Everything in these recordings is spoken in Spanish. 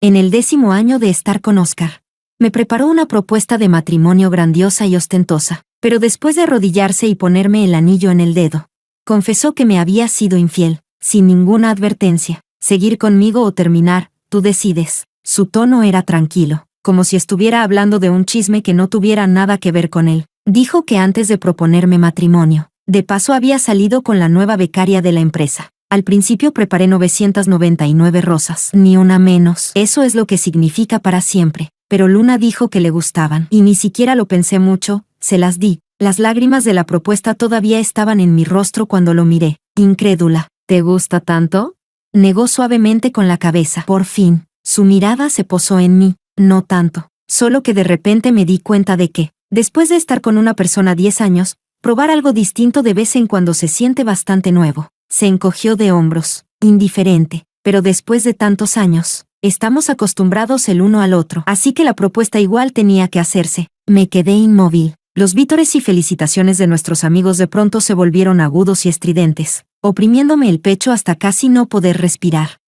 en el 10º año de estar con Oscar. Me preparó una propuesta de matrimonio grandiosa y ostentosa, pero después de arrodillarse y ponerme el anillo en el dedo, confesó que me había sido infiel, sin ninguna advertencia. Seguir conmigo o terminar, tú decides. Su tono era tranquilo, como si estuviera hablando de un chisme que no tuviera nada que ver con él. Dijo que antes de proponerme matrimonio, de paso había salido con la nueva becaria de la empresa. Al principio preparé 999 rosas, ni una menos. Eso es lo que significa para siempre. Pero Luna dijo que le gustaban, y ni siquiera lo pensé mucho, se las di. Las lágrimas de la propuesta todavía estaban en mi rostro cuando lo miré, incrédula. ¿Te gusta tanto? Negó suavemente con la cabeza. Por fin, su mirada se posó en mí. No tanto. Solo que de repente me di cuenta de que, después de estar con una persona 10 años, probar algo distinto de vez en cuando se siente bastante nuevo. Se encogió de hombros, indiferente. Pero después de tantos años, estamos acostumbrados el uno al otro. Así que la propuesta igual tenía que hacerse. Me quedé inmóvil. Los vítores y felicitaciones de nuestros amigos de pronto se volvieron agudos y estridentes, oprimiéndome el pecho hasta casi no poder respirar.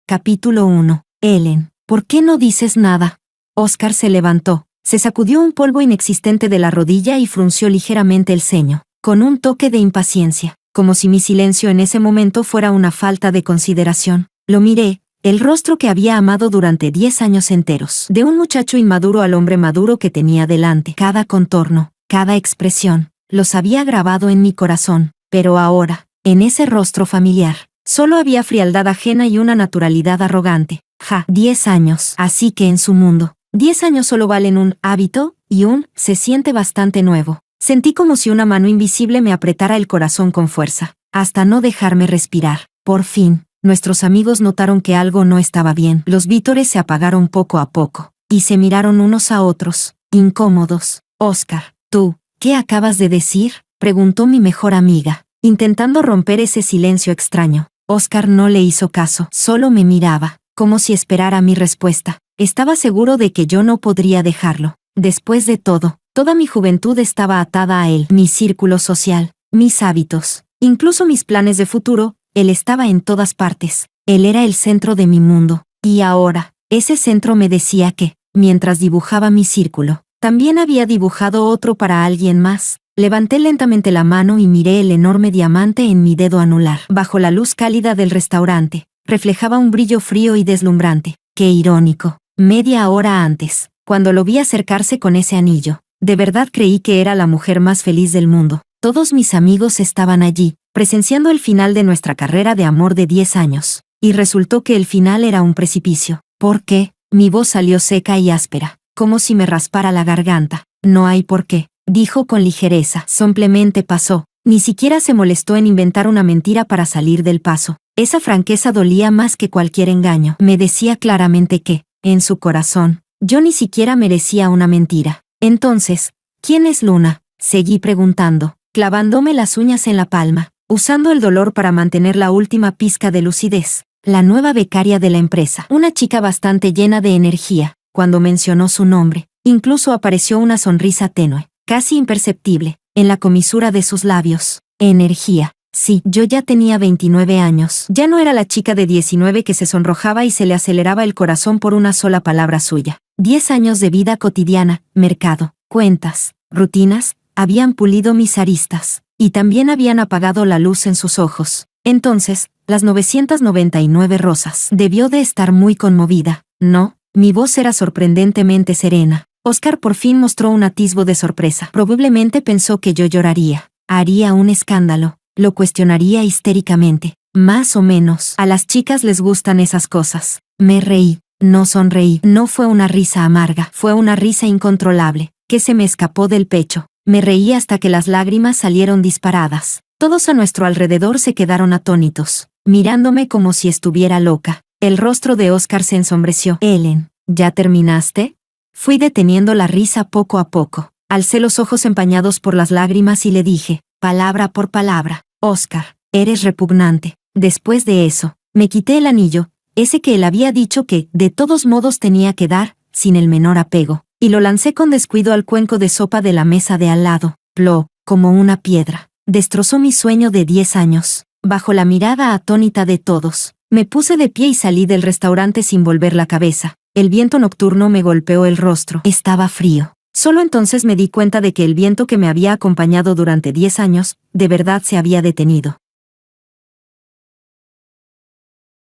Capítulo 1. Ellen, ¿por qué no dices nada? Oscar se levantó, se sacudió un polvo inexistente de la rodilla y frunció ligeramente el ceño, con un toque de impaciencia, como si mi silencio en ese momento fuera una falta de consideración. Lo miré, el rostro que había amado durante 10 años enteros, de un muchacho inmaduro al hombre maduro que tenía delante. Cada contorno, cada expresión, los había grabado en mi corazón, pero ahora, en ese rostro familiar, solo había frialdad ajena y una naturalidad arrogante. 10 años. Así que en su mundo, 10 años solo valen un hábito, y se siente bastante nuevo. Sentí como si una mano invisible me apretara el corazón con fuerza, hasta no dejarme respirar. Por fin, nuestros amigos notaron que algo no estaba bien. Los vítores se apagaron poco a poco, y se miraron unos a otros, incómodos. Oscar, ¿tú, qué acabas de decir?, preguntó mi mejor amiga, intentando romper ese silencio extraño. Oscar no le hizo caso, solo me miraba, como si esperara mi respuesta. Estaba seguro de que yo no podría dejarlo. Después de todo, toda mi juventud estaba atada a él. Mi círculo social, mis hábitos, incluso mis planes de futuro, él estaba en todas partes. Él era el centro de mi mundo. Y ahora, ese centro me decía que, mientras dibujaba mi círculo, también había dibujado otro para alguien más. Levanté lentamente la mano y miré el enorme diamante en mi dedo anular. Bajo la luz cálida del restaurante, reflejaba un brillo frío y deslumbrante. Qué irónico. Media hora antes, cuando lo vi acercarse con ese anillo, de verdad creí que era la mujer más feliz del mundo. Todos mis amigos estaban allí, presenciando el final de nuestra carrera de amor de 10 años. Y resultó que el final era un precipicio. ¿Por qué? Mi voz salió seca y áspera, como si me raspara la garganta. No hay por qué, dijo con ligereza. Simplemente pasó. Ni siquiera se molestó en inventar una mentira para salir del paso. Esa franqueza dolía más que cualquier engaño. Me decía claramente que, en su corazón, yo ni siquiera merecía una mentira. Entonces, ¿quién es Luna?, seguí preguntando, clavándome las uñas en la palma, usando el dolor para mantener la última pizca de lucidez. La nueva becaria de la empresa, una chica bastante llena de energía. Cuando mencionó su nombre, incluso apareció una sonrisa tenue, casi imperceptible, en la comisura de sus labios. Energía. Sí, yo ya tenía 29 años. Ya no era la chica de 19 que se sonrojaba y se le aceleraba el corazón por una sola palabra suya. 10 años de vida cotidiana, mercado, cuentas, rutinas, habían pulido mis aristas, y también habían apagado la luz en sus ojos. Entonces, las 999 rosas. Debió de estar muy conmovida, ¿no? Mi voz era sorprendentemente serena. Oscar por fin mostró un atisbo de sorpresa. Probablemente pensó que yo lloraría, haría un escándalo, lo cuestionaría histéricamente. Más o menos. A las chicas les gustan esas cosas. Me reí. No sonreí. No fue una risa amarga. Fue una risa incontrolable, que se me escapó del pecho. Me reí hasta que las lágrimas salieron disparadas. Todos a nuestro alrededor se quedaron atónitos, mirándome como si estuviera loca. El rostro de Oscar se ensombreció. Ellen, ¿ya terminaste? Fui deteniendo la risa poco a poco. Alcé los ojos empañados por las lágrimas y le dije, palabra por palabra, Oscar, eres repugnante. Después de eso, me quité el anillo, ese que él había dicho que, de todos modos tenía que dar, sin el menor apego, y lo lancé con descuido al cuenco de sopa de la mesa de al lado. Plop, como una piedra. Destrozó mi sueño de 10 años. Bajo la mirada atónita de todos, Me puse de pie y salí del restaurante sin volver la cabeza. El viento nocturno me golpeó el rostro. Estaba frío. Solo entonces me di cuenta de que el viento que me había acompañado durante 10 años, de verdad se había detenido.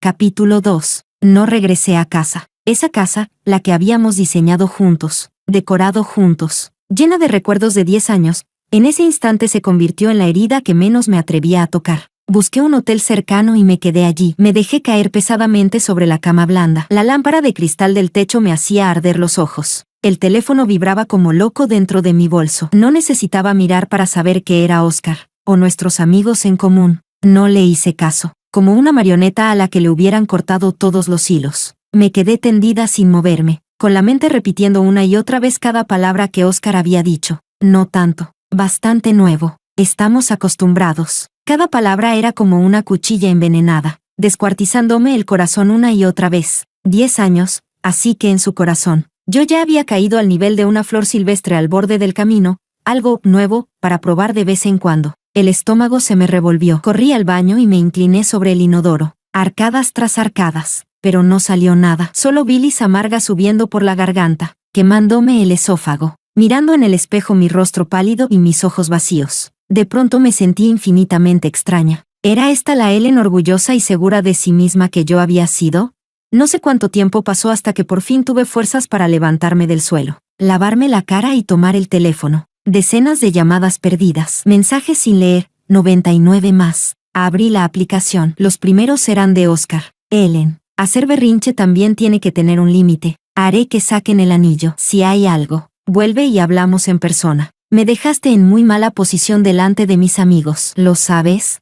Capítulo 2. No regresé a casa. Esa casa, la que habíamos diseñado juntos, decorado juntos, llena de recuerdos de 10 años, en ese instante se convirtió en la herida que menos me atrevía a tocar. Busqué un hotel cercano y me quedé allí. Me dejé caer pesadamente sobre la cama blanda. La lámpara de cristal del techo me hacía arder los ojos. El teléfono vibraba como loco dentro de mi bolso. No necesitaba mirar para saber que era Oscar, o nuestros amigos en común. No le hice caso. Como una marioneta a la que le hubieran cortado todos los hilos. Me quedé tendida sin moverme, con la mente repitiendo una y otra vez cada palabra que Oscar había dicho. No tanto. Bastante nuevo. Estamos acostumbrados. Cada palabra era como una cuchilla envenenada, descuartizándome el corazón una y otra vez. 10 años, así que en su corazón, yo ya había caído al nivel de una flor silvestre al borde del camino, algo nuevo, para probar de vez en cuando. El estómago se me revolvió. Corrí al baño y me incliné sobre el inodoro, arcadas tras arcadas, pero no salió nada. Solo bilis amarga subiendo por la garganta, quemándome el esófago. Mirando en el espejo mi rostro pálido y mis ojos vacíos. De pronto me sentí infinitamente extraña. ¿Era esta la Ellen orgullosa y segura de sí misma que yo había sido? No sé cuánto tiempo pasó hasta que por fin tuve fuerzas para levantarme del suelo, lavarme la cara y tomar el teléfono. Decenas de llamadas perdidas, mensajes sin leer, 99 más. Abrí la aplicación. Los primeros eran de Oscar. Ellen, hacer berrinche también tiene que tener un límite. Haré que saquen el anillo. Si hay algo, vuelve y hablamos en persona. Me dejaste en muy mala posición delante de mis amigos. ¿Lo sabes?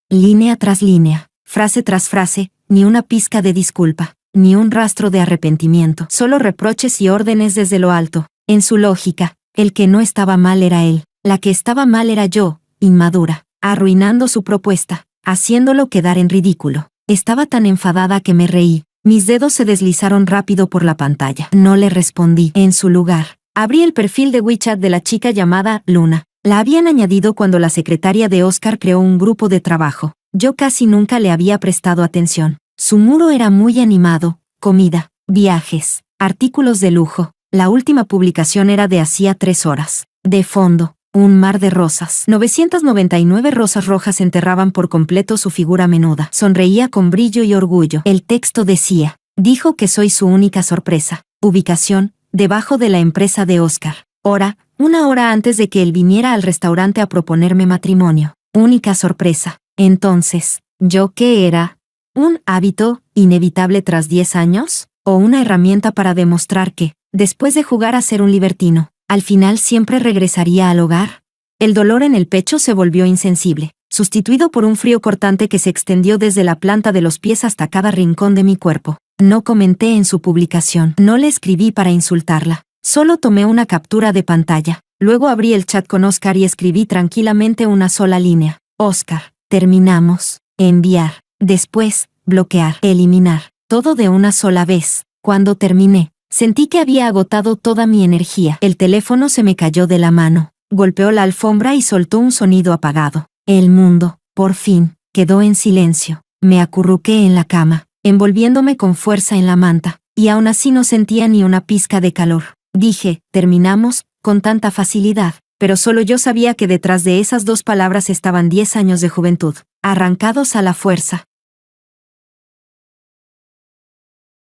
Línea tras línea, frase tras frase, ni una pizca de disculpa, ni un rastro de arrepentimiento. Solo reproches y órdenes desde lo alto. En su lógica, el que no estaba mal era él. La que estaba mal era yo, inmadura, arruinando su propuesta, haciéndolo quedar en ridículo. Estaba tan enfadada que me reí. Mis dedos se deslizaron rápido por la pantalla. No le respondí. En su lugar, abrí el perfil de WeChat de la chica llamada Luna. La habían añadido cuando la secretaria de Oscar creó un grupo de trabajo. Yo casi nunca le había prestado atención. Su muro era muy animado, comida, viajes, artículos de lujo. La última publicación era de hacía 3 horas. De fondo, un mar de rosas. 999 rosas rojas enterraban por completo su figura menuda. Sonreía con brillo y orgullo. El texto decía, dijo que soy su única sorpresa. Ubicación, debajo de la empresa de Oscar. Hora, 1 hora antes de que él viniera al restaurante a proponerme matrimonio. Única sorpresa. Entonces, ¿yo qué era? ¿Un hábito, inevitable tras 10 años? ¿O una herramienta para demostrar que, después de jugar a ser un libertino, al final siempre regresaría al hogar? El dolor en el pecho se volvió insensible, sustituido por un frío cortante que se extendió desde la planta de los pies hasta cada rincón de mi cuerpo. No comenté en su publicación. No le escribí para insultarla. Solo tomé una captura de pantalla. Luego abrí el chat con Oscar y escribí tranquilamente una sola línea. Oscar, terminamos. Enviar. Después, bloquear. Eliminar. Todo de una sola vez. Cuando terminé, sentí que había agotado toda mi energía. El teléfono se me cayó de la mano. Golpeó la alfombra y soltó un sonido apagado. El mundo, por fin, quedó en silencio. Me acurruqué en la cama, envolviéndome con fuerza en la manta, y aún así no sentía ni una pizca de calor. Dije, terminamos, con tanta facilidad, pero solo yo sabía que detrás de esas 2 palabras estaban 10 años de juventud, arrancados a la fuerza.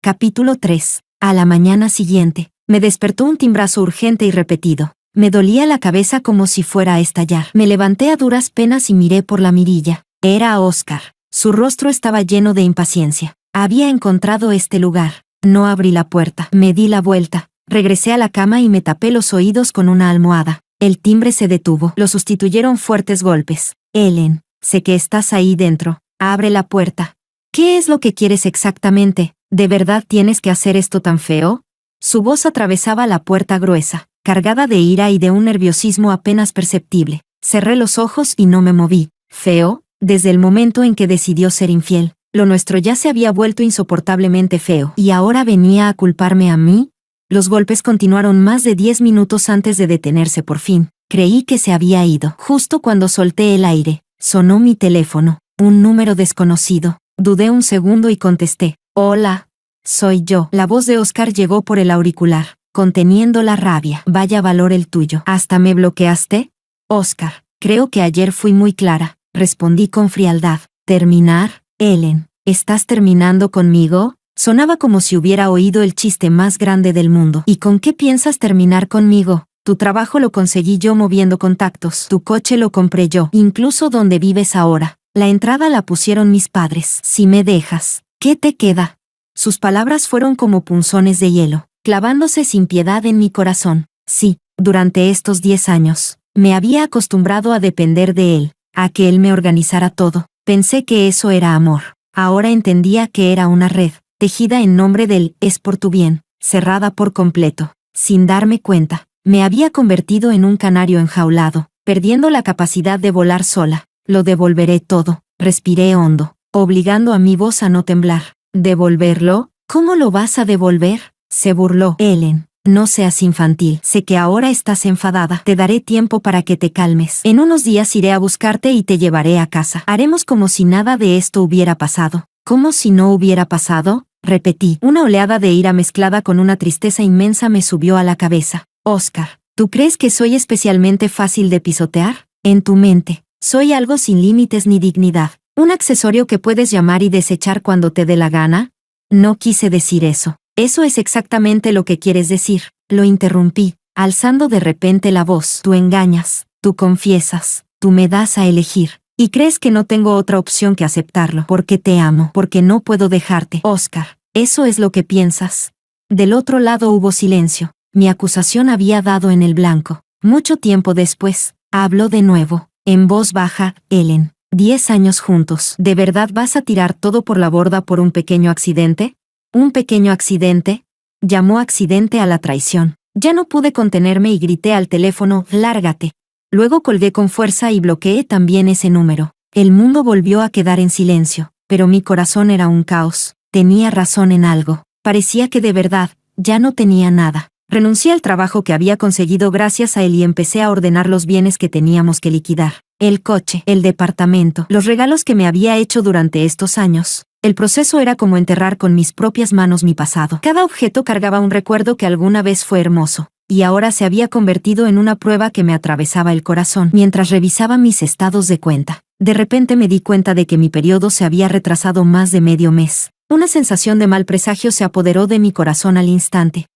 Capítulo 3. A la mañana siguiente, me despertó un timbrazo urgente y repetido. Me dolía la cabeza como si fuera a estallar. Me levanté a duras penas y miré por la mirilla. Era Oscar. Su rostro estaba lleno de impaciencia. Había encontrado este lugar. No abrí la puerta. Me di la vuelta. Regresé a la cama y me tapé los oídos con una almohada. El timbre se detuvo. Lo sustituyeron fuertes golpes. Ellen, sé que estás ahí dentro. Abre la puerta. ¿Qué es lo que quieres exactamente? ¿De verdad tienes que hacer esto tan feo? Su voz atravesaba la puerta gruesa, cargada de ira y de un nerviosismo apenas perceptible. Cerré los ojos y no me moví. ¿Feo? Desde el momento en que decidió ser infiel, lo nuestro ya se había vuelto insoportablemente feo. ¿Y ahora venía a culparme a mí? Los golpes continuaron más de 10 minutos antes de detenerse por fin. Creí que se había ido. Justo cuando solté el aire, sonó mi teléfono. Un número desconocido. Dudé un segundo y contesté. Hola. Soy yo. La voz de Oscar llegó por el auricular, conteniendo la rabia. Vaya valor el tuyo. ¿Hasta me bloqueaste? Oscar, creo que ayer fui muy clara, respondí con frialdad. ¿Terminar? Ellen, ¿estás terminando conmigo? Sonaba como si hubiera oído el chiste más grande del mundo. ¿Y con qué piensas terminar conmigo? Tu trabajo lo conseguí yo moviendo contactos. Tu coche lo compré yo, incluso donde vives ahora. La entrada la pusieron mis padres. Si me dejas, ¿qué te queda? Sus palabras fueron como punzones de hielo, clavándose sin piedad en mi corazón. Sí, durante estos 10 años, me había acostumbrado a depender de él, a que él me organizara todo. Pensé que eso era amor. Ahora entendía que era una red, tejida en nombre del «es por tu bien», cerrada por completo. Sin darme cuenta, me había convertido en un canario enjaulado, perdiendo la capacidad de volar sola. Lo devolveré todo. Respiré hondo, obligando a mi voz a no temblar. ¿Devolverlo? ¿Cómo lo vas a devolver? Se burló. Ellen, no seas infantil. Sé que ahora estás enfadada. Te daré tiempo para que te calmes. En unos días iré a buscarte y te llevaré a casa. Haremos como si nada de esto hubiera pasado. ¿Cómo si no hubiera pasado? Repetí. Una oleada de ira mezclada con una tristeza inmensa me subió a la cabeza. Oscar, ¿tú crees que soy especialmente fácil de pisotear? En tu mente, soy algo sin límites ni dignidad. ¿Un accesorio que puedes llamar y desechar cuando te dé la gana? No quise decir eso. Eso es exactamente lo que quieres decir. Lo interrumpí, alzando de repente la voz. Tú engañas, tú confiesas, tú me das a elegir. Y crees que no tengo otra opción que aceptarlo. Porque te amo, porque no puedo dejarte. Oscar, ¿eso es lo que piensas? Del otro lado hubo silencio. Mi acusación había dado en el blanco. Mucho tiempo después, habló de nuevo, en voz baja. Ellen, 10 años juntos. ¿De verdad vas a tirar todo por la borda por un pequeño accidente? ¿Un pequeño accidente? Llamó accidente a la traición. Ya no pude contenerme y grité al teléfono, lárgate. Luego colgué con fuerza y bloqueé también ese número. El mundo volvió a quedar en silencio, pero mi corazón era un caos. Tenía razón en algo. Parecía que de verdad, ya no tenía nada. Renuncié al trabajo que había conseguido gracias a él y empecé a ordenar los bienes que teníamos que liquidar. El coche, el departamento, los regalos que me había hecho durante estos años. El proceso era como enterrar con mis propias manos mi pasado. Cada objeto cargaba un recuerdo que alguna vez fue hermoso, y ahora se había convertido en una prueba que me atravesaba el corazón. Mientras revisaba mis estados de cuenta, de repente me di cuenta de que mi periodo se había retrasado más de medio mes. Una sensación de mal presagio se apoderó de mi corazón al instante.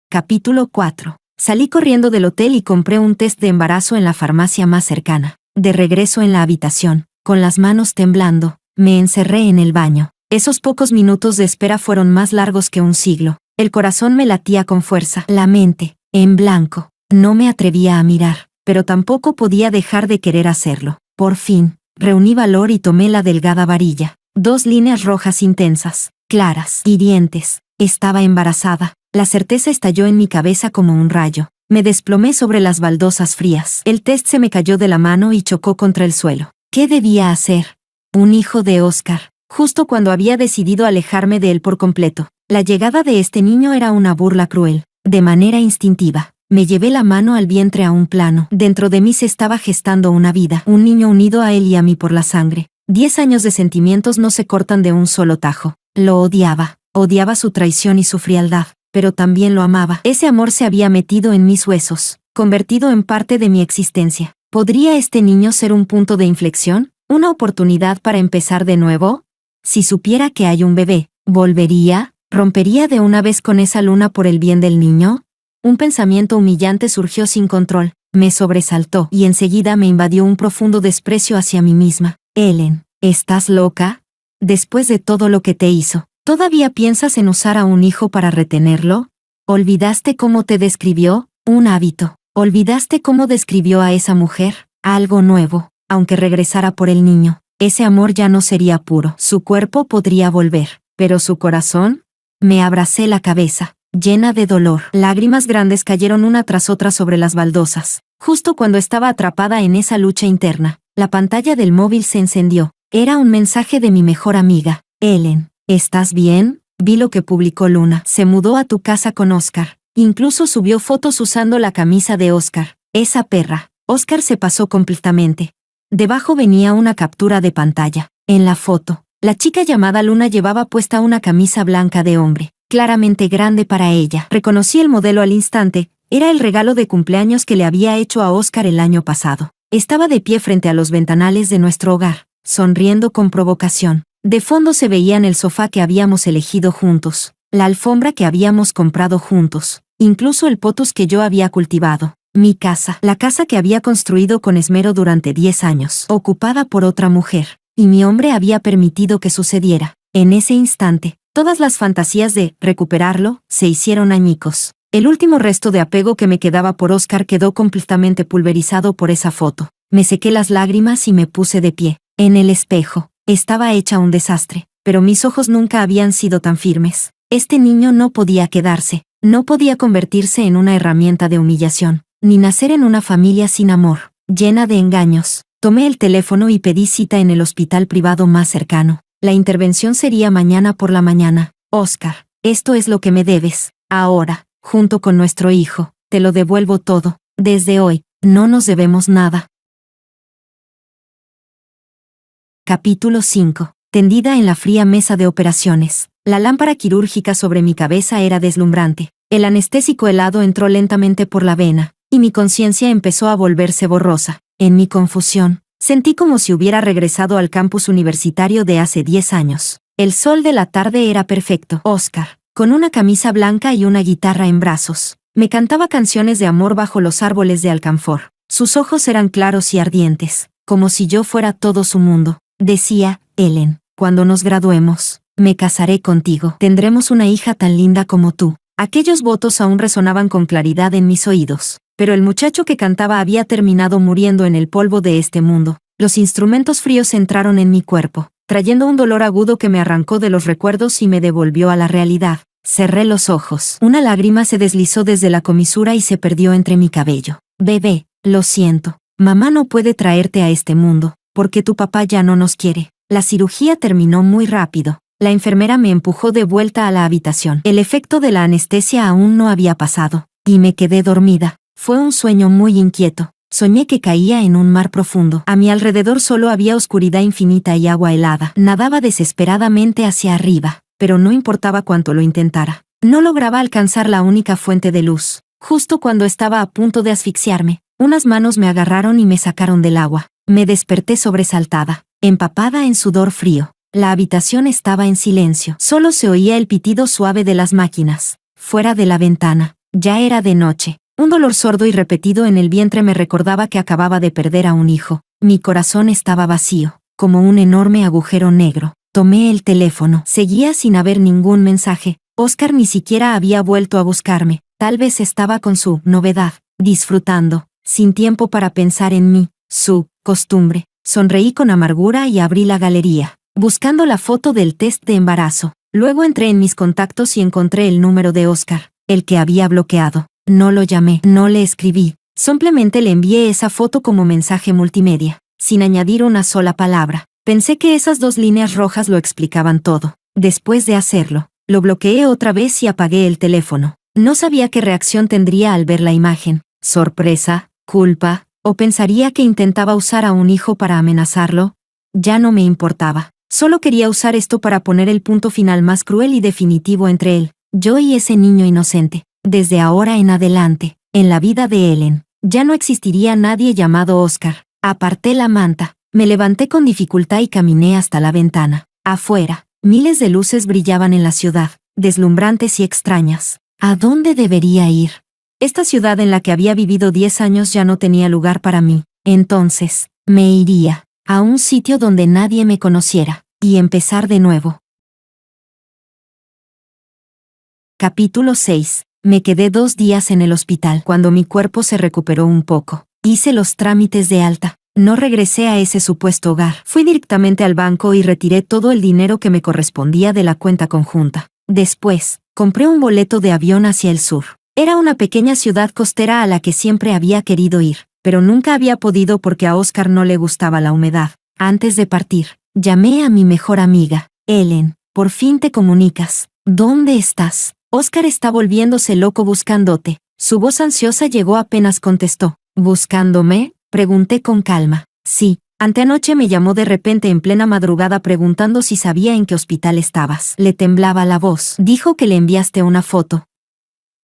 Capítulo 4. Salí corriendo del hotel y compré un test de embarazo en la farmacia más cercana. De regreso en la habitación, con las manos temblando, me encerré en el baño. Esos pocos minutos de espera fueron más largos que un siglo. El corazón me latía con fuerza, la mente, en blanco. No me atrevía a mirar, pero tampoco podía dejar de querer hacerlo. Por fin, reuní valor y tomé la delgada varilla. 2 líneas rojas intensas, claras, hirientes. Estaba embarazada. La certeza estalló en mi cabeza como un rayo. Me desplomé sobre las baldosas frías. El test se me cayó de la mano y chocó contra el suelo. ¿Qué debía hacer? Un hijo de Oscar. Justo cuando había decidido alejarme de él por completo. La llegada de este niño era una burla cruel. De manera instintiva, me llevé la mano al vientre a un plano. Dentro de mí se estaba gestando una vida. Un niño unido a él y a mí por la sangre. 10 años de sentimientos no se cortan de un solo tajo. Lo odiaba. Odiaba su traición y su frialdad. Pero también lo amaba. Ese amor se había metido en mis huesos, convertido en parte de mi existencia. ¿Podría este niño ser un punto de inflexión? ¿Una oportunidad para empezar de nuevo? Si supiera que hay un bebé, ¿volvería? ¿Rompería de una vez con esa luna por el bien del niño? Un pensamiento humillante surgió sin control, me sobresaltó y enseguida me invadió un profundo desprecio hacia mí misma. Ellen, ¿estás loca? Después de todo lo que te hizo, ¿todavía piensas en usar a un hijo para retenerlo? ¿Olvidaste cómo te describió? Un hábito. ¿Olvidaste cómo describió a esa mujer? Algo nuevo. Aunque regresara por el niño, ese amor ya no sería puro. Su cuerpo podría volver, pero su corazón. Me abracé la cabeza, llena de dolor. Lágrimas grandes cayeron una tras otra sobre las baldosas. Justo cuando estaba atrapada en esa lucha interna, la pantalla del móvil se encendió. Era un mensaje de mi mejor amiga. Ellen, ¿estás bien? Vi lo que publicó Luna. Se mudó a tu casa con Oscar. Incluso subió fotos usando la camisa de Oscar. Esa perra. Oscar se pasó completamente. Debajo venía una captura de pantalla. En la foto, la chica llamada Luna llevaba puesta una camisa blanca de hombre, claramente grande para ella. Reconocí el modelo al instante, era el regalo de cumpleaños que le había hecho a Oscar el año pasado. Estaba de pie frente a los ventanales de nuestro hogar, sonriendo con provocación. De fondo se veían el sofá que habíamos elegido juntos, la alfombra que habíamos comprado juntos, incluso el potus que yo había cultivado. Mi casa, la casa que había construido con esmero durante 10 años, ocupada por otra mujer, y mi hombre había permitido que sucediera. En ese instante, todas las fantasías de recuperarlo se hicieron añicos. El último resto de apego que me quedaba por Oscar quedó completamente pulverizado por esa foto. Me sequé las lágrimas y me puse de pie. En el espejo, estaba hecha un desastre, pero mis ojos nunca habían sido tan firmes. Este niño no podía quedarse, no podía convertirse en una herramienta de humillación, ni nacer en una familia sin amor, llena de engaños. Tomé el teléfono y pedí cita en el hospital privado más cercano. La intervención sería mañana por la mañana. Oscar, esto es lo que me debes. Ahora, junto con nuestro hijo, te lo devuelvo todo. Desde hoy, no nos debemos nada. Capítulo 5. Tendida en la fría mesa de operaciones. La lámpara quirúrgica sobre mi cabeza era deslumbrante. El anestésico helado entró lentamente por la vena, y mi conciencia empezó a volverse borrosa. En mi confusión, sentí como si hubiera regresado al campus universitario de hace 10 años. El sol de la tarde era perfecto. Oscar, con una camisa blanca y una guitarra en brazos, me cantaba canciones de amor bajo los árboles de alcanfor. Sus ojos eran claros y ardientes, como si yo fuera todo su mundo. Decía, Ellen, cuando nos graduemos, me casaré contigo. Tendremos una hija tan linda como tú. Aquellos votos aún resonaban con claridad en mis oídos, pero el muchacho que cantaba había terminado muriendo en el polvo de este mundo. Los instrumentos fríos entraron en mi cuerpo, trayendo un dolor agudo que me arrancó de los recuerdos y me devolvió a la realidad. Cerré los ojos. Una lágrima se deslizó desde la comisura y se perdió entre mi cabello. Bebé, lo siento. Mamá no puede traerte a este mundo, porque tu papá ya no nos quiere. La cirugía terminó muy rápido. La enfermera me empujó de vuelta a la habitación. El efecto de la anestesia aún no había pasado, y me quedé dormida. Fue un sueño muy inquieto. Soñé que caía en un mar profundo. A mi alrededor solo había oscuridad infinita y agua helada. Nadaba desesperadamente hacia arriba, pero no importaba cuánto lo intentara. No lograba alcanzar la única fuente de luz. Justo cuando estaba a punto de asfixiarme, unas manos me agarraron y me sacaron del agua. Me desperté sobresaltada, empapada en sudor frío. La habitación estaba en silencio. Solo se oía el pitido suave de las máquinas. Fuera de la ventana, ya era de noche. Un dolor sordo y repetido en el vientre me recordaba que acababa de perder a un hijo. Mi corazón estaba vacío, como un enorme agujero negro. Tomé el teléfono. Seguía sin haber ningún mensaje. Oscar ni siquiera había vuelto a buscarme. Tal vez estaba con su novedad, disfrutando, sin tiempo para pensar en mí, su costumbre. Sonreí con amargura y abrí la galería, buscando la foto del test de embarazo. Luego entré en mis contactos y encontré el número de Oscar, el que había bloqueado. No lo llamé, no le escribí. Simplemente le envié esa foto como mensaje multimedia, sin añadir una sola palabra. Pensé que esas 2 líneas rojas lo explicaban todo. Después de hacerlo, lo bloqueé otra vez y apagué el teléfono. No sabía qué reacción tendría al ver la imagen. Sorpresa, culpa, o pensaría que intentaba usar a un hijo para amenazarlo. Ya no me importaba. Solo quería usar esto para poner el punto final más cruel y definitivo entre él, yo y ese niño inocente. Desde ahora en adelante, en la vida de Ellen, ya no existiría nadie llamado Oscar. Aparté la manta, me levanté con dificultad y caminé hasta la ventana. Afuera, miles de luces brillaban en la ciudad, deslumbrantes y extrañas. ¿A dónde debería ir? Esta ciudad en la que había vivido 10 años ya no tenía lugar para mí. Entonces, me iría a un sitio donde nadie me conociera, y empezar de nuevo. Capítulo 6. Me quedé 2 días en el hospital. Cuando mi cuerpo se recuperó un poco, hice los trámites de alta. No regresé a ese supuesto hogar. Fui directamente al banco y retiré todo el dinero que me correspondía de la cuenta conjunta. Después, compré un boleto de avión hacia el sur. Era una pequeña ciudad costera a la que siempre había querido ir, pero nunca había podido porque a Oscar no le gustaba la humedad. Antes de partir, llamé a mi mejor amiga. Ellen, por fin te comunicas. ¿Dónde estás? Oscar está volviéndose loco buscándote. Su voz ansiosa llegó apenas contestó. ¿Buscándome? Pregunté con calma. Sí, Anteanoche me llamó de repente en plena madrugada preguntando si sabía en qué hospital estabas. Le temblaba la voz. Dijo que le enviaste una foto.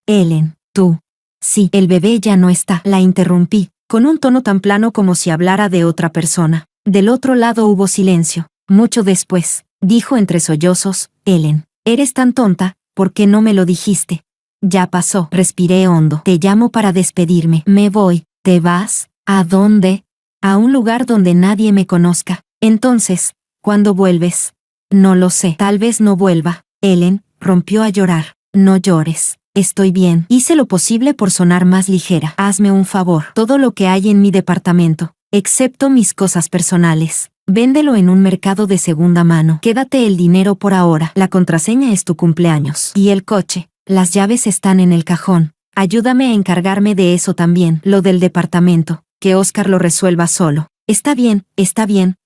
Ellen, tú. Sí, el bebé ya no está. La interrumpí, con un tono tan plano como si hablara de otra persona. Del otro lado hubo silencio. Mucho después, dijo entre sollozos, Ellen, eres tan tonta, ¿por qué no me lo dijiste? Ya pasó. Respiré hondo. Te llamo para despedirme. Me voy. ¿Te vas? ¿A dónde? A un lugar donde nadie me conozca. Entonces, ¿cuándo vuelves? No lo sé. Tal vez no vuelva. Ellen rompió a llorar. No llores. Estoy bien. Hice lo posible por sonar más ligera. Hazme un favor. Todo lo que hay en mi departamento, excepto mis cosas personales, véndelo en un mercado de segunda mano. Quédate el dinero por ahora. La contraseña es tu cumpleaños. Y el coche. Las llaves están en el cajón. Ayúdame a encargarme de eso también. Lo del departamento, que Oscar lo resuelva solo. Está bien,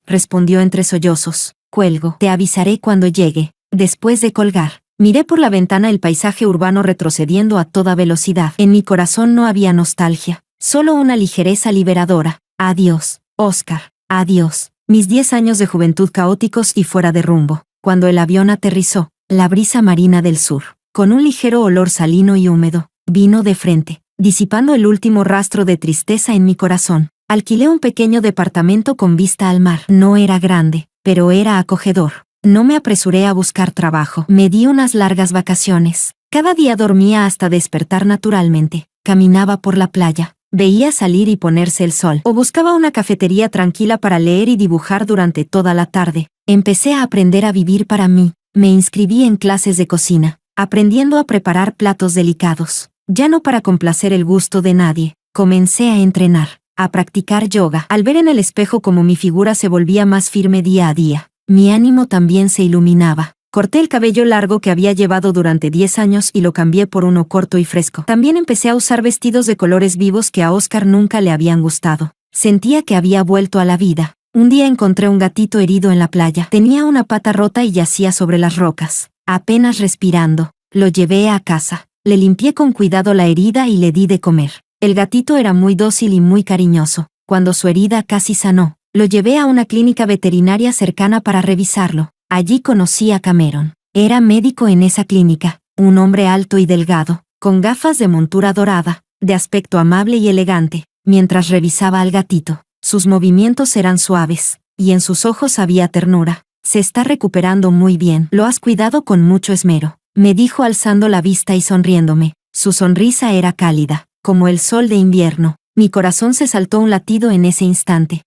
respondió entre sollozos. Cuelgo. Te avisaré cuando llegue. Después de colgar, miré por la ventana el paisaje urbano retrocediendo a toda velocidad. En mi corazón no había nostalgia, solo una ligereza liberadora. Adiós, Oscar. Adiós. Mis 10 años de juventud caóticos y fuera de rumbo. Cuando el avión aterrizó, la brisa marina del sur, con un ligero olor salino y húmedo, vino de frente, disipando el último rastro de tristeza en mi corazón. Alquilé un pequeño departamento con vista al mar. No era grande, pero era acogedor. No me apresuré a buscar trabajo. Me di unas largas vacaciones. Cada día dormía hasta despertar naturalmente. Caminaba por la playa. Veía salir y ponerse el sol. O buscaba una cafetería tranquila para leer y dibujar durante toda la tarde. Empecé a aprender a vivir para mí. Me inscribí en clases de cocina, aprendiendo a preparar platos delicados. Ya no para complacer el gusto de nadie. Comencé a entrenar, a practicar yoga. Al ver en el espejo cómo mi figura se volvía más firme día a día, mi ánimo también se iluminaba. Corté el cabello largo que había llevado durante 10 años y lo cambié por uno corto y fresco. También empecé a usar vestidos de colores vivos que a Oscar nunca le habían gustado. Sentía que había vuelto a la vida. Un día encontré un gatito herido en la playa. Tenía una pata rota y yacía sobre las rocas, apenas respirando. Lo llevé a casa. Le limpié con cuidado la herida y le di de comer. El gatito era muy dócil y muy cariñoso. Cuando su herida casi sanó, lo llevé a una clínica veterinaria cercana para revisarlo. Allí conocí a Cameron. Era médico en esa clínica, un hombre alto y delgado, con gafas de montura dorada, de aspecto amable y elegante. Mientras revisaba al gatito, sus movimientos eran suaves, y en sus ojos había ternura. Se está recuperando muy bien. Lo has cuidado con mucho esmero, me dijo alzando la vista y sonriéndome. Su sonrisa era cálida, como el sol de invierno. Mi corazón se saltó un latido en ese instante.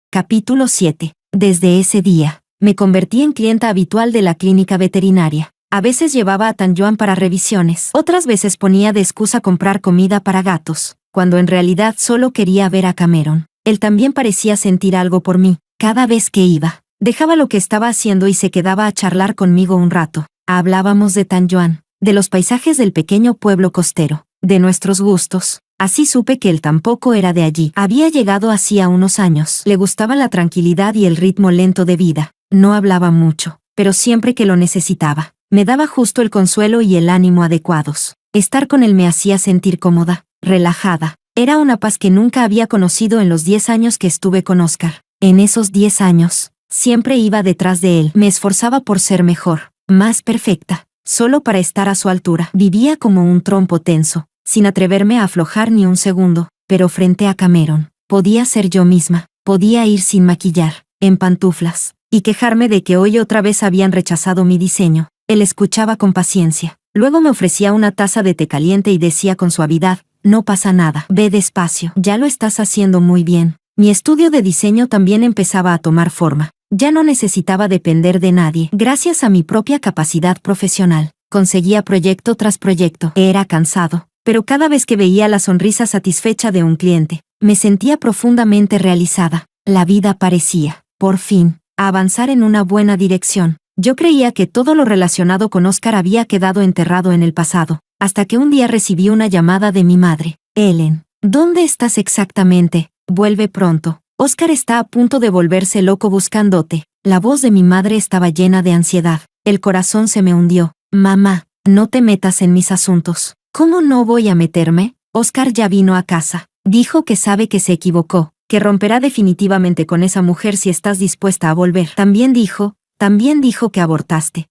Capítulo 7. Desde ese día, me convertí en clienta habitual de la clínica veterinaria. A veces llevaba a Tanjuan para revisiones, otras veces ponía de excusa comprar comida para gatos, cuando en realidad solo quería ver a Cameron. Él también parecía sentir algo por mí. Cada vez que iba, dejaba lo que estaba haciendo y se quedaba a charlar conmigo un rato. Hablábamos de Tanjuan, de los paisajes del pequeño pueblo costero, de nuestros gustos. Así supe que él tampoco era de allí. Había llegado hacía unos años. Le gustaba la tranquilidad y el ritmo lento de vida. No hablaba mucho, pero siempre que lo necesitaba, me daba justo el consuelo y el ánimo adecuados. Estar con él me hacía sentir cómoda, relajada. Era una paz que nunca había conocido en los 10 años que estuve con Oscar. En esos 10 años, siempre iba detrás de él. Me esforzaba por ser mejor, más perfecta, solo para estar a su altura. Vivía como un trompo tenso, sin atreverme a aflojar ni un segundo, pero frente a Cameron, podía ser yo misma, podía ir sin maquillar, en pantuflas, y quejarme de que hoy otra vez habían rechazado mi diseño. Él escuchaba con paciencia. Luego me ofrecía una taza de té caliente y decía con suavidad, no pasa nada, ve despacio, ya lo estás haciendo muy bien. Mi estudio de diseño también empezaba a tomar forma. Ya no necesitaba depender de nadie. Gracias a mi propia capacidad profesional, conseguía proyecto tras proyecto. Era cansado, pero cada vez que veía la sonrisa satisfecha de un cliente, me sentía profundamente realizada. La vida parecía, por fin, avanzar en una buena dirección. Yo creía que todo lo relacionado con Oscar había quedado enterrado en el pasado, hasta que un día recibí una llamada de mi madre. Ellen, ¿dónde estás exactamente? Vuelve pronto. Oscar está a punto de volverse loco buscándote. La voz de mi madre estaba llena de ansiedad. El corazón se me hundió. Mamá, no te metas en mis asuntos. ¿Cómo no voy a meterme? Oscar ya vino a casa. Dijo que sabe que se equivocó, que romperá definitivamente con esa mujer si estás dispuesta a volver. También dijo que abortaste.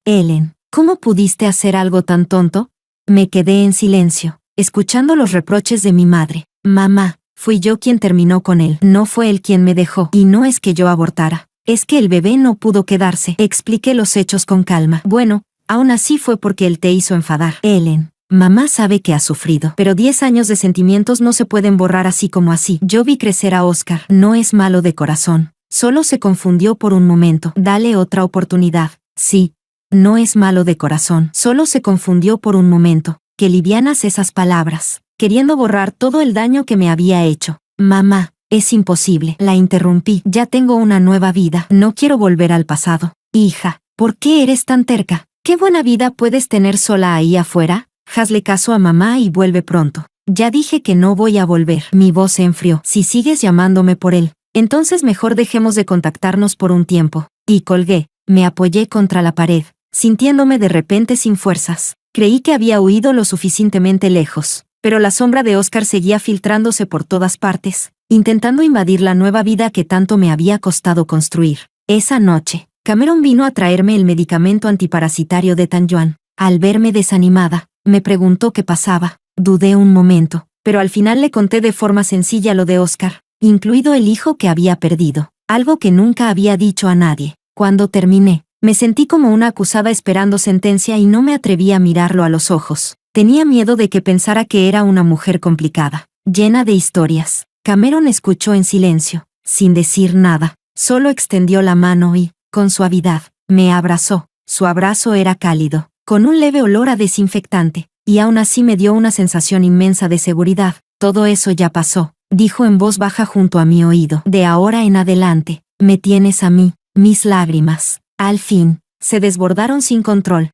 Ellen, ¿cómo pudiste hacer algo tan tonto? Me quedé en silencio, escuchando los reproches de mi madre. Mamá, fui yo quien terminó con él. No fue él quien me dejó. Y no es que yo abortara. Es que el bebé no pudo quedarse. Expliqué los hechos con calma. Bueno, aún así fue porque él te hizo enfadar. Ellen, mamá sabe que has sufrido, pero 10 años de sentimientos no se pueden borrar así como así. Yo vi crecer a Oscar. No es malo de corazón. Solo se confundió por un momento. Dale otra oportunidad. Sí. No es malo de corazón. Solo se confundió por un momento. Qué livianas esas palabras, queriendo borrar todo el daño que me había hecho. Mamá, es imposible. La interrumpí. Ya tengo una nueva vida. No quiero volver al pasado. Hija, ¿por qué eres tan terca? ¿Qué buena vida puedes tener sola ahí afuera? Hazle caso a mamá y vuelve pronto. Ya dije que no voy a volver. Mi voz se enfrió. Si sigues llamándome por él, entonces mejor dejemos de contactarnos por un tiempo. Y colgué. Me apoyé contra la pared, sintiéndome de repente sin fuerzas. Creí que había huido lo suficientemente lejos, pero la sombra de Oscar seguía filtrándose por todas partes, intentando invadir la nueva vida que tanto me había costado construir. Esa noche, Cameron vino a traerme el medicamento antiparasitario de Tanjuan. Al verme desanimada, me preguntó qué pasaba. Dudé un momento, pero al final le conté de forma sencilla lo de Oscar, incluido el hijo que había perdido, algo que nunca había dicho a nadie. Cuando terminé, me sentí como una acusada esperando sentencia y no me atreví a mirarlo a los ojos. Tenía miedo de que pensara que era una mujer complicada, llena de historias. Cameron escuchó en silencio, sin decir nada. Solo extendió la mano y, con suavidad, me abrazó. Su abrazo era cálido, con un leve olor a desinfectante, y aún así me dio una sensación inmensa de seguridad. Todo eso ya pasó, dijo en voz baja junto a mi oído. De ahora en adelante, me tienes a mí. Mis lágrimas, al fin, se desbordaron sin control.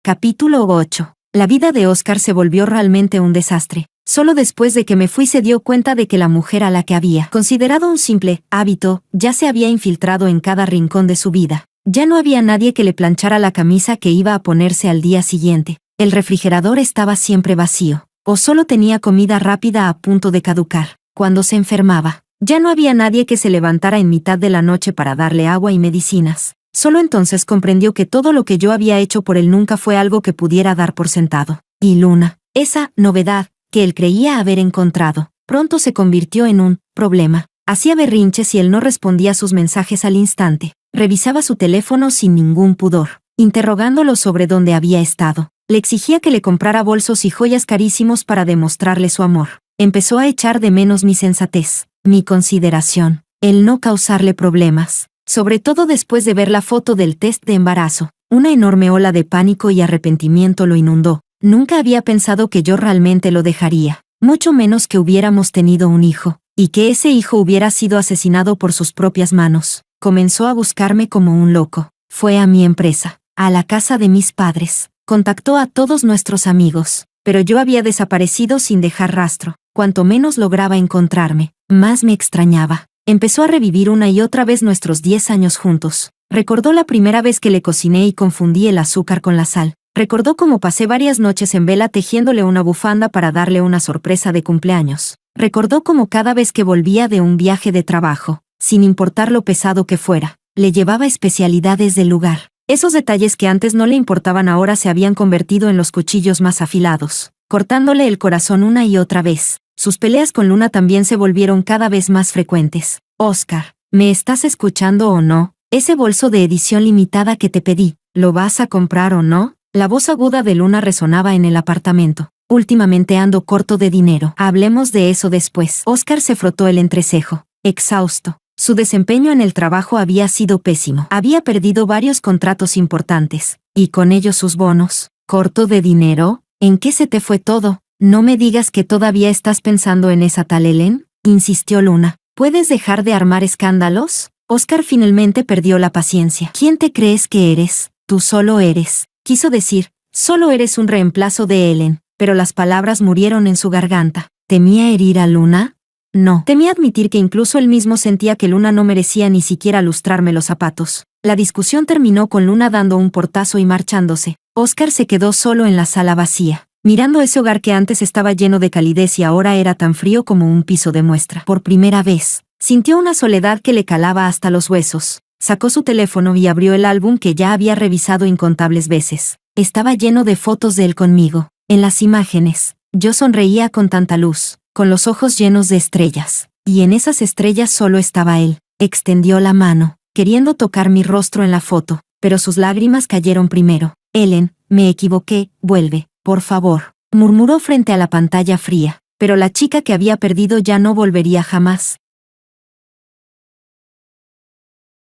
Capítulo 8. La vida de Oscar se volvió realmente un desastre. Solo después de que me fui se dio cuenta de que la mujer a la que había considerado un simple hábito ya se había infiltrado en cada rincón de su vida. Ya no había nadie que le planchara la camisa que iba a ponerse al día siguiente. El refrigerador estaba siempre vacío, o solo tenía comida rápida a punto de caducar. Cuando se enfermaba, ya no había nadie que se levantara en mitad de la noche para darle agua y medicinas. Solo entonces comprendió que todo lo que yo había hecho por él nunca fue algo que pudiera dar por sentado. Y Luna, esa novedad que él creía haber encontrado, pronto se convirtió en un problema. Hacía berrinches y él no respondía a sus mensajes al instante. Revisaba su teléfono sin ningún pudor, interrogándolo sobre dónde había estado. Le exigía que le comprara bolsos y joyas carísimos para demostrarle su amor. Empezó a echar de menos mi sensatez, mi consideración, el no causarle problemas, sobre todo después de ver la foto del test de embarazo. Una enorme ola de pánico y arrepentimiento lo inundó. Nunca había pensado que yo realmente lo dejaría, mucho menos que hubiéramos tenido un hijo, y que ese hijo hubiera sido asesinado por sus propias manos. Comenzó a buscarme como un loco. Fue a mi empresa, a la casa de mis padres, contactó a todos nuestros amigos, pero yo había desaparecido sin dejar rastro. Cuanto menos lograba encontrarme, más me extrañaba. Empezó a revivir una y otra vez nuestros 10 años juntos. Recordó la primera vez que le cociné y confundí el azúcar con la sal. Recordó cómo pasé varias noches en vela tejiéndole una bufanda para darle una sorpresa de cumpleaños. Recordó cómo cada vez que volvía de un viaje de trabajo, sin importar lo pesado que fuera, le llevaba especialidades del lugar. Esos detalles que antes no le importaban ahora se habían convertido en los cuchillos más afilados, cortándole el corazón una y otra vez. Sus peleas con Luna también se volvieron cada vez más frecuentes. Oscar, ¿me estás escuchando o no? Ese bolso de edición limitada que te pedí, ¿lo vas a comprar o no? La voz aguda de Luna resonaba en el apartamento. Últimamente ando corto de dinero. Hablemos de eso después. Oscar se frotó el entrecejo, exhausto. Su desempeño en el trabajo había sido pésimo. Había perdido varios contratos importantes, y con ellos sus bonos. ¿Corto de dinero? ¿En qué se te fue todo? No me digas que todavía estás pensando en esa tal Ellen, insistió Luna. ¿Puedes dejar de armar escándalos? Oscar finalmente perdió la paciencia. ¿Quién te crees que eres? Tú solo eres. Quiso decir, solo eres un reemplazo de Ellen, pero las palabras murieron en su garganta. ¿Temía herir a Luna? No. Temía admitir que incluso él mismo sentía que Luna no merecía ni siquiera lustrarme los zapatos. La discusión terminó con Luna dando un portazo y marchándose. Oscar se quedó solo en la sala vacía. mirando ese hogar que antes estaba lleno de calidez y ahora era tan frío como un piso de muestra. Por primera vez, sintió una soledad que le calaba hasta los huesos. Sacó su teléfono y abrió el álbum que ya había revisado incontables veces. Estaba lleno de fotos de él conmigo. En las imágenes, yo sonreía con tanta luz, con los ojos llenos de estrellas. Y en esas estrellas solo estaba él. Extendió la mano, queriendo tocar mi rostro en la foto, pero sus lágrimas cayeron primero. Ellen, me equivoqué, vuelve, por favor, murmuró frente a la pantalla fría, pero la chica que había perdido ya no volvería jamás.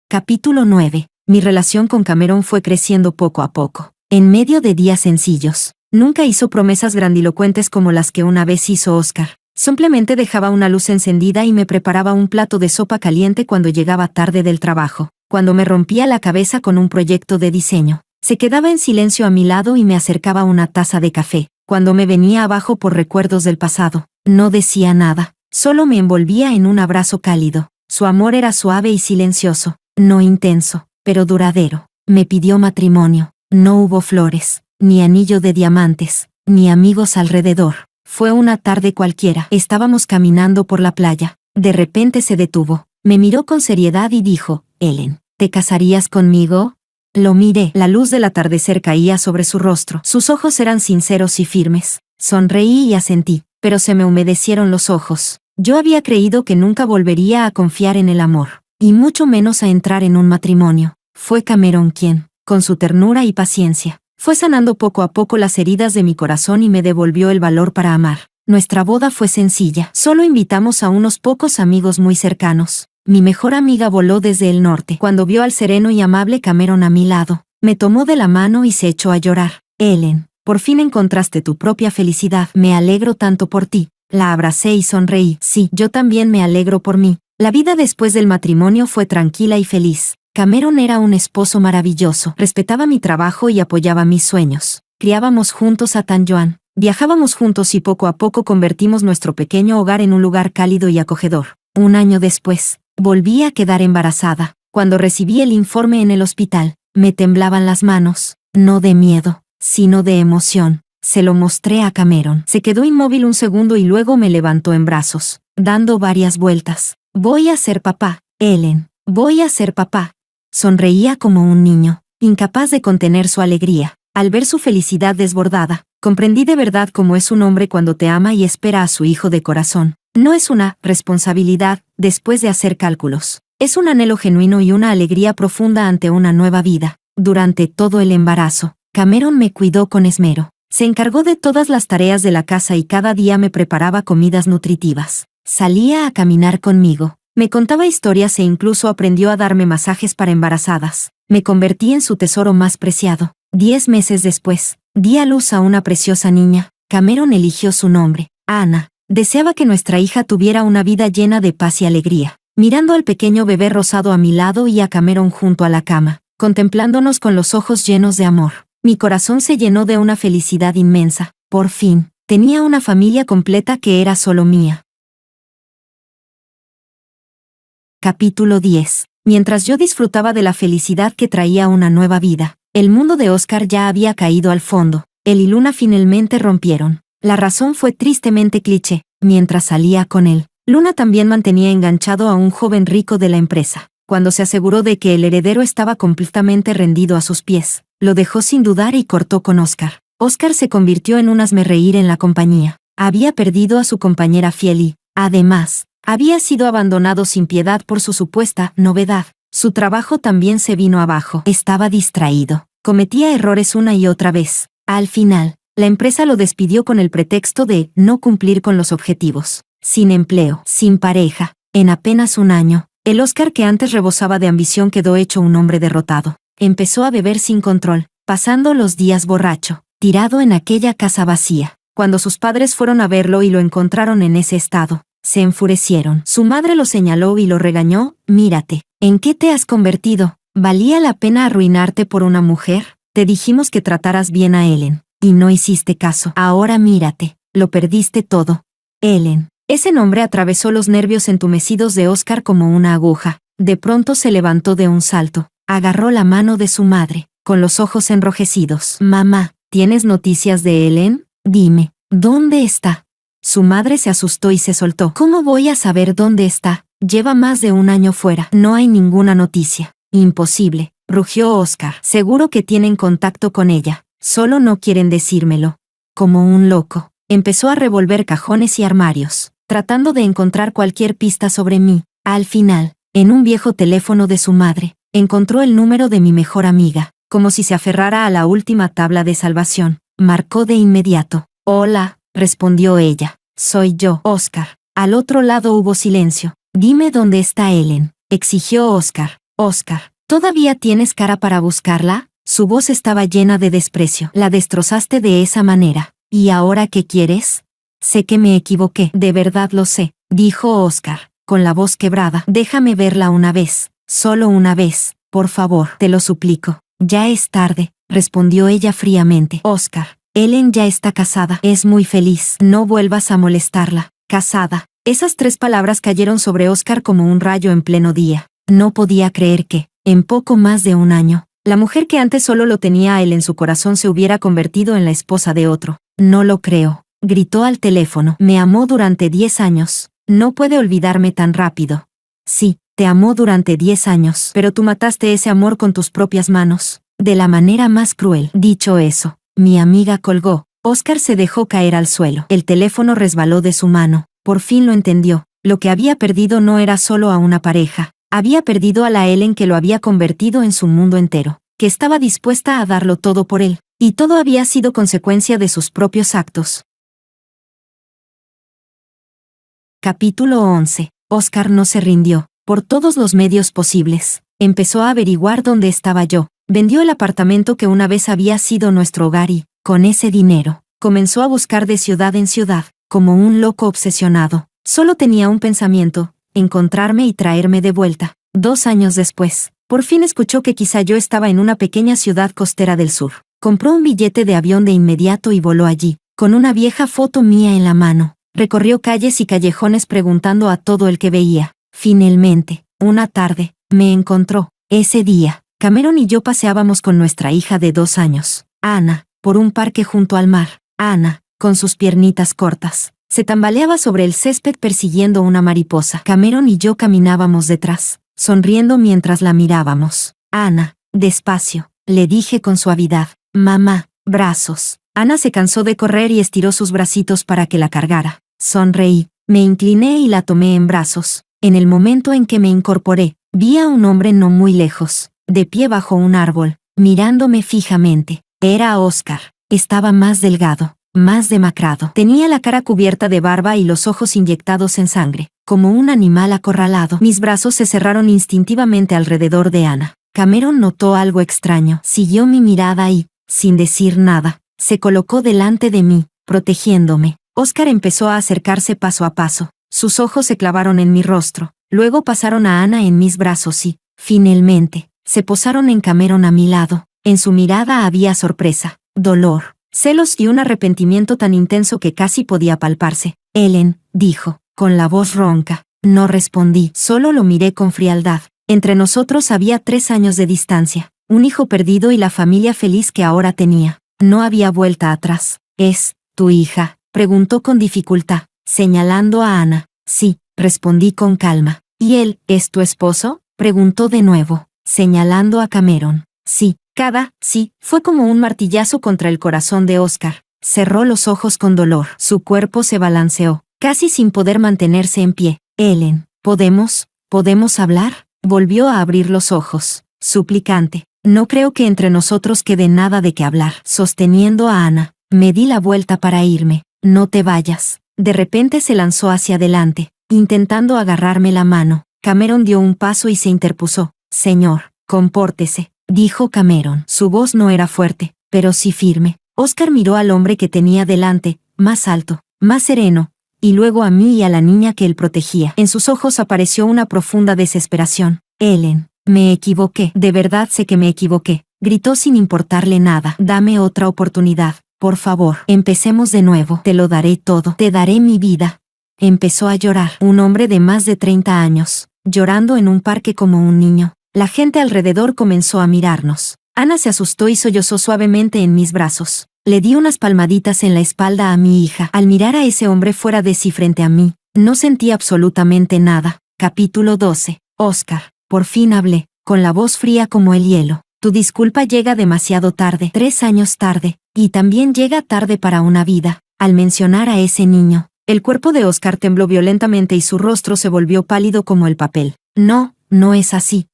Capítulo 9. Mi relación con Cameron fue creciendo poco a poco. En medio de días sencillos, nunca hizo promesas grandilocuentes como las que una vez hizo Oscar. Simplemente dejaba una luz encendida y me preparaba un plato de sopa caliente cuando llegaba tarde del trabajo. Cuando me rompía la cabeza con un proyecto de diseño, se quedaba en silencio a mi lado y me acercaba una taza de café. Cuando me venía abajo por recuerdos del pasado, no decía nada, solo me envolvía en un abrazo cálido. Su amor era suave y silencioso, no intenso, pero duradero. Me pidió matrimonio. No hubo flores, ni anillo de diamantes, ni amigos alrededor. Fue una tarde cualquiera. Estábamos caminando por la playa. De repente se detuvo, me miró con seriedad y dijo, Ellen, ¿te casarías conmigo? Lo miré. La luz del atardecer caía sobre su rostro. Sus ojos eran sinceros y firmes. Sonreí y asentí, pero se me humedecieron los ojos. Yo había creído que nunca volvería a confiar en el amor, y mucho menos a entrar en un matrimonio. Fue Cameron quien, con su ternura y paciencia, fue sanando poco a poco las heridas de mi corazón y me devolvió el valor para amar. Nuestra boda fue sencilla. Solo invitamos a unos pocos amigos muy cercanos. Mi mejor amiga voló desde el norte. Cuando vio al sereno y amable Cameron a mi lado, me tomó de la mano y se echó a llorar. Ellen, por fin encontraste tu propia felicidad. Me alegro tanto por ti. La abracé y sonreí. Sí, yo también me alegro por mí. La vida después del matrimonio fue tranquila y feliz. Cameron era un esposo maravilloso. Respetaba mi trabajo y apoyaba mis sueños. Criábamos juntos a Tan Yuan. Viajábamos juntos y poco a poco convertimos nuestro pequeño hogar en un lugar cálido y acogedor. Un año después, volví a quedar embarazada. Cuando recibí el informe en el hospital, me temblaban las manos, no de miedo, sino de emoción. Se lo mostré a Cameron. Se quedó inmóvil un segundo y luego me levantó en brazos, dando varias vueltas. Voy a ser papá, Ellen. Voy a ser papá. Sonreía como un niño, incapaz de contener su alegría. Al ver su felicidad desbordada, comprendí de verdad cómo es un hombre cuando te ama y espera a su hijo de corazón. No es una responsabilidad después de hacer cálculos. Es un anhelo genuino y una alegría profunda ante una nueva vida. Durante todo el embarazo, Cameron me cuidó con esmero. Se encargó de todas las tareas de la casa y cada día me preparaba comidas nutritivas. Salía a caminar conmigo. Me contaba historias e incluso aprendió a darme masajes para embarazadas. Me convertí en su tesoro más preciado. 10 meses después, di a luz a una preciosa niña. Cameron eligió su nombre, Ana. Deseaba que nuestra hija tuviera una vida llena de paz y alegría. Mirando al pequeño bebé rosado a mi lado y a Cameron junto a la cama, contemplándonos con los ojos llenos de amor, mi corazón se llenó de una felicidad inmensa. Por fin, tenía una familia completa que era solo mía. Capítulo 10. Mientras yo disfrutaba de la felicidad que traía una nueva vida, el mundo de Oscar ya había caído al fondo. Él y Luna finalmente rompieron. La razón fue tristemente cliché. Mientras salía con él, Luna también mantenía enganchado a un joven rico de la empresa. Cuando se aseguró de que el heredero estaba completamente rendido a sus pies, lo dejó sin dudar y cortó con Oscar. Oscar se convirtió en un hazmerreír en la compañía. Había perdido a su compañera fiel y, además, había sido abandonado sin piedad por su supuesta novedad. Su trabajo también se vino abajo. Estaba distraído. Cometía errores una y otra vez. Al final, la empresa lo despidió con el pretexto de no cumplir con los objetivos. Sin empleo, sin pareja, en apenas un año, el Oscar que antes rebosaba de ambición quedó hecho un hombre derrotado. Empezó a beber sin control, pasando los días borracho, tirado en aquella casa vacía. Cuando sus padres fueron a verlo y lo encontraron en ese estado, se enfurecieron. Su madre lo señaló y lo regañó. Mírate, ¿en qué te has convertido? ¿Valía la pena arruinarte por una mujer? Te dijimos que trataras bien a Ellen, y no hiciste caso. Ahora mírate, lo perdiste todo. Ellen. Ese nombre atravesó los nervios entumecidos de Oscar como una aguja. De pronto se levantó de un salto, agarró la mano de su madre, con los ojos enrojecidos. Mamá, ¿tienes noticias de Ellen? Dime, ¿dónde está? Su madre se asustó y se soltó. ¿Cómo voy a saber dónde está? Lleva más de un año fuera. No hay ninguna noticia. Imposible, rugió Oscar. Seguro que tienen contacto con ella. Solo no quieren decírmelo. Como un loco, empezó a revolver cajones y armarios, tratando de encontrar cualquier pista sobre mí. Al final, en un viejo teléfono de su madre, encontró el número de mi mejor amiga, como si se aferrara a la última tabla de salvación. Marcó de inmediato. Hola, respondió ella. Soy yo, Oscar. Al otro lado hubo silencio. Dime dónde está Ellen, exigió Oscar. Oscar, ¿todavía tienes cara para buscarla? Su voz estaba llena de desprecio. La destrozaste de esa manera. ¿Y ahora qué quieres? Sé que me equivoqué, de verdad lo sé, dijo Oscar, con la voz quebrada. Déjame verla una vez, solo una vez, por favor, te lo suplico. Ya es tarde, respondió ella fríamente. Oscar, Ellen ya está casada. Es muy feliz. No vuelvas a molestarla. Casada. Esas 3 palabras cayeron sobre Oscar como un rayo en pleno día. No podía creer que, en poco más de un año, la mujer que antes solo lo tenía a él en su corazón se hubiera convertido en la esposa de otro. No lo creo, gritó al teléfono. Me amó durante 10 años. No puede olvidarme tan rápido. Sí, te amó durante 10 años, pero tú mataste ese amor con tus propias manos, de la manera más cruel. Dicho eso, mi amiga colgó. Oscar se dejó caer al suelo. El teléfono resbaló de su mano. Por fin lo entendió. Lo que había perdido no era solo a una pareja. Había perdido a la Ellen que lo había convertido en su mundo entero, que estaba dispuesta a darlo todo por él, y todo había sido consecuencia de sus propios actos. Capítulo 11. Oscar no se rindió. Por todos los medios posibles, empezó a averiguar dónde estaba yo. Vendió el apartamento que una vez había sido nuestro hogar y, con ese dinero, comenzó a buscar de ciudad en ciudad, como un loco obsesionado. Solo tenía un pensamiento: encontrarme y traerme de vuelta. 2 años después, por fin escuchó que quizá yo estaba en una pequeña ciudad costera del sur. Compró un billete de avión de inmediato y voló allí, con una vieja foto mía en la mano. Recorrió calles y callejones preguntando a todo el que veía. Finalmente, una tarde, me encontró. Ese día, Cameron y yo paseábamos con nuestra hija de 2 años, Ana, por un parque junto al mar. Ana, con sus piernitas cortas, se tambaleaba sobre el césped persiguiendo una mariposa. Cameron y yo caminábamos detrás, sonriendo mientras la mirábamos. Ana, despacio, le dije con suavidad. Mamá, brazos. Ana se cansó de correr y estiró sus bracitos para que la cargara. Sonreí, me incliné y la tomé en brazos. En el momento en que me incorporé, vi a un hombre no muy lejos, de pie bajo un árbol, mirándome fijamente. Era Oscar. Estaba más delgado, más demacrado. Tenía la cara cubierta de barba y los ojos inyectados en sangre, como un animal acorralado. Mis brazos se cerraron instintivamente alrededor de Ana. Cameron notó algo extraño. Siguió mi mirada y, sin decir nada, se colocó delante de mí, protegiéndome. Oscar empezó a acercarse paso a paso. Sus ojos se clavaron en mi rostro, luego pasaron a Ana en mis brazos y, finalmente, se posaron en Cameron a mi lado. En su mirada había sorpresa, dolor, celos y un arrepentimiento tan intenso que casi podía palparse. Ellen, dijo, con la voz ronca. No respondí, solo lo miré con frialdad. Entre nosotros había 3 años de distancia, un hijo perdido y la familia feliz que ahora tenía. No había vuelta atrás. ¿Es tu hija?, preguntó con dificultad, señalando a Ana. Sí, respondí con calma. ¿Y él, es tu esposo?, preguntó de nuevo, señalando a Cameron. Sí. Sí, fue como un martillazo contra el corazón de Oscar. Cerró los ojos con dolor. Su cuerpo se balanceó, casi sin poder mantenerse en pie. Ellen, ¿podemos hablar? Volvió a abrir los ojos, suplicante. No creo que entre nosotros quede nada de qué hablar. Sosteniendo a Ana, me di la vuelta para irme. No te vayas. De repente se lanzó hacia adelante, intentando agarrarme la mano. Cameron dio un paso y se interpuso. Señor, compórtese, dijo Cameron. Su voz no era fuerte, pero sí firme. Oscar miró al hombre que tenía delante, más alto, más sereno, y luego a mí y a la niña que él protegía. En sus ojos apareció una profunda desesperación. Ellen, me equivoqué, de verdad sé que me equivoqué, gritó sin importarle nada. Dame otra oportunidad, por favor. Empecemos de nuevo. Te lo daré todo. Te daré mi vida. Empezó a llorar. Un hombre de más de 30 años, llorando en un parque como un niño. La gente alrededor comenzó a mirarnos. Ana se asustó y sollozó suavemente en mis brazos. Le di unas palmaditas en la espalda a mi hija. Al mirar a ese hombre fuera de sí frente a mí, no sentí absolutamente nada. Capítulo 12. Oscar. Por fin hablé, con la voz fría como el hielo. Tu disculpa llega demasiado tarde, 3 años tarde, y también llega tarde para una vida. Al mencionar a ese niño, el cuerpo de Oscar tembló violentamente y su rostro se volvió pálido como el papel. No, no es así.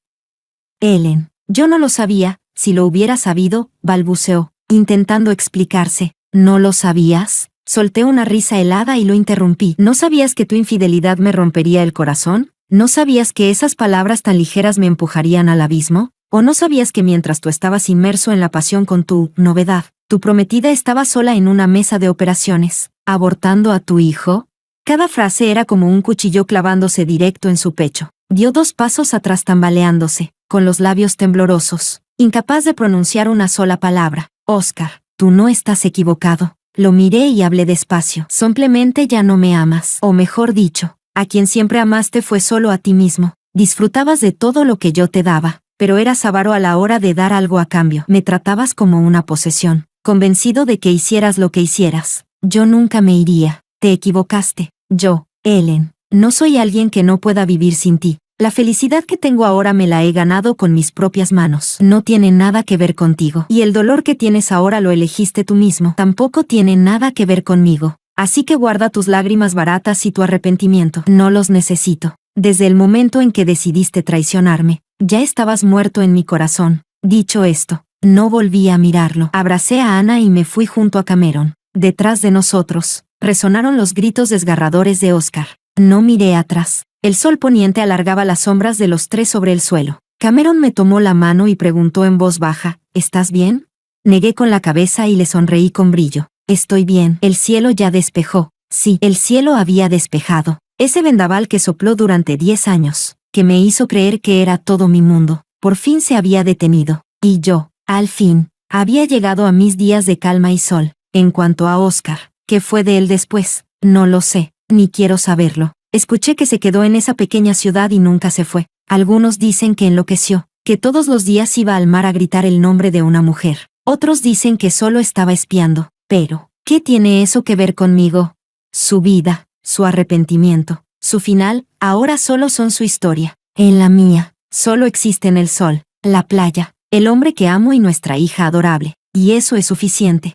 Ellen, yo no lo sabía, si lo hubiera sabido, balbuceó, intentando explicarse. ¿No lo sabías? Solté una risa helada y lo interrumpí. ¿No sabías que tu infidelidad me rompería el corazón? ¿No sabías que esas palabras tan ligeras me empujarían al abismo? ¿O no sabías que mientras tú estabas inmerso en la pasión con tu novedad, tu prometida estaba sola en una mesa de operaciones, abortando a tu hijo? Cada frase era como un cuchillo clavándose directo en su pecho. Dio 2 pasos atrás tambaleándose, con los labios temblorosos, incapaz de pronunciar una sola palabra. Oscar, tú no estás equivocado. Lo miré y hablé despacio. Simplemente ya no me amas. O mejor dicho, a quien siempre amaste fue solo a ti mismo. Disfrutabas de todo lo que yo te daba, pero eras avaro a la hora de dar algo a cambio. Me tratabas como una posesión, convencido de que hicieras lo que hicieras. Yo nunca me iría. Te equivocaste. Yo, Ellen, no soy alguien que no pueda vivir sin ti. La felicidad que tengo ahora me la he ganado con mis propias manos. No tiene nada que ver contigo. Y el dolor que tienes ahora lo elegiste tú mismo. Tampoco tiene nada que ver conmigo. Así que guarda tus lágrimas baratas y tu arrepentimiento. No los necesito. Desde el momento en que decidiste traicionarme, ya estabas muerto en mi corazón. Dicho esto, no volví a mirarlo. Abracé a Ana y me fui junto a Cameron. Detrás de nosotros, resonaron los gritos desgarradores de Oscar. No miré atrás. El sol poniente alargaba las sombras de los 3 sobre el suelo. Cameron me tomó la mano y preguntó en voz baja, ¿estás bien? Negué con la cabeza y le sonreí con brillo. Estoy bien. El cielo ya despejó. Sí, el cielo había despejado. Ese vendaval que sopló durante 10 años, que me hizo creer que era todo mi mundo, por fin se había detenido. Y yo, al fin, había llegado a mis días de calma y sol. En cuanto a Oscar, ¿qué fue de él después? No lo sé, ni quiero saberlo. Escuché que se quedó en esa pequeña ciudad y nunca se fue. Algunos dicen que enloqueció, que todos los días iba al mar a gritar el nombre de una mujer. Otros dicen que solo estaba espiando. Pero, ¿qué tiene eso que ver conmigo? Su vida, su arrepentimiento, su final, ahora solo son su historia. En la mía, solo existen el sol, la playa, el hombre que amo y nuestra hija adorable. Y eso es suficiente.